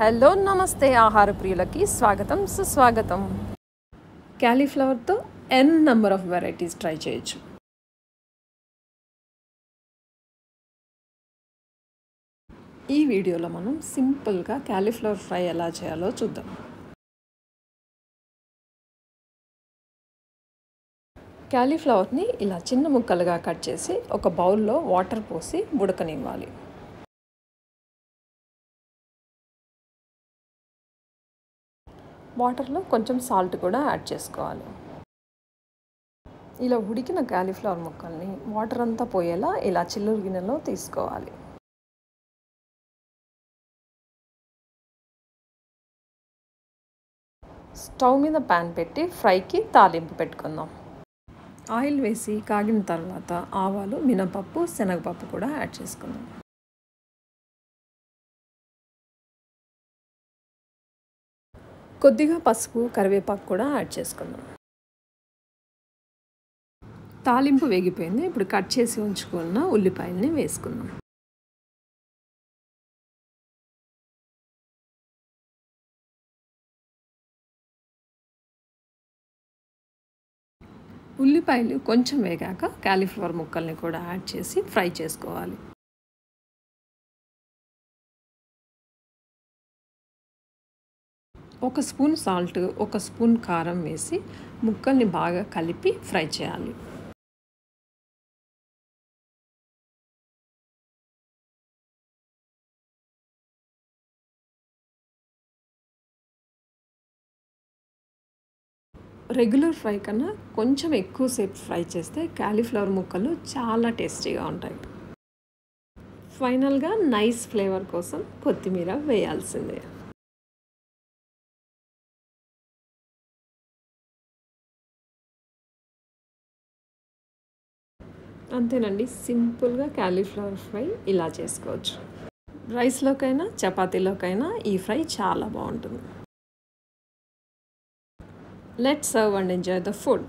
Hello నమస్తే ఆహార ప్రియులకి స్వాగతం సుస్వాగతం. క్యాలీఫ్లవర్తో ఎన్ నెంబర్ ఆఫ్ వెరైటీస్ ట్రై చేయొచ్చు. ఈ వీడియోలో మనం సింపుల్గా క్యాలీఫ్లవర్ ఫ్రై ఎలా చేయాలో చూద్దాం. క్యాలీఫ్లవర్ని ఇలా చిన్న ముక్కలుగా కట్ చేసి ఒక బౌల్లో వాటర్ పోసి ఉడకనివ్వాలి. వాటర్లో కొంచెం సాల్ట్ కూడా యాడ్ చేసుకోవాలి. ఇలా ఉడికిన క్యాలీఫ్లవర్ ముక్కల్ని వాటర్ అంతా పోయేలా ఇలా చిల్లురు గిన్నెలో తీసుకోవాలి. స్టవ్ మీద ప్యాన్ పెట్టి ఫ్రైకి తాలింపు పెట్టుకుందాం. ఆయిల్ వేసి కాగిన తర్వాత ఆవాలు, మినపప్పు, శనగపప్పు కూడా యాడ్ చేసుకుందాం. కొద్దిగా పసుపు, కరివేపాకు కూడా యాడ్ చేసుకుందాం. తాలింపు వేగిపోయింది. ఇప్పుడు కట్ చేసి ఉంచుకున్న ఉల్లిపాయల్ని వేసుకుందాం. ఉల్లిపాయలు కొంచెం వేగాక క్యాలీఫ్లవర్ ముక్కల్ని కూడా యాడ్ చేసి ఫ్రై చేసుకోవాలి. ఒక స్పూన్ సాల్ట్, ఒక స్పూన్ కారం వేసి ముక్కల్ని బాగా కలిపి ఫ్రై చేయాలి. రెగ్యులర్ ఫ్రై కన్నా కొంచెం ఎక్కువసేపు ఫ్రై చేస్తే క్యాలీఫ్లవర్ ముక్కలు చాలా టేస్టీగా ఉంటాయి. ఫైనల్గా నైస్ ఫ్లేవర్ కోసం కొత్తిమీర వేయాల్సిందే. అంతేనండి, సింపుల్గా క్యాలీఫ్లవర్ ఫ్రై ఇలా చేసుకోవచ్చు. రైస్లోకైనా చపాతీలోకైనా ఈ ఫ్రై చాలా బాగుంటుంది. Let's serve and enjoy the food.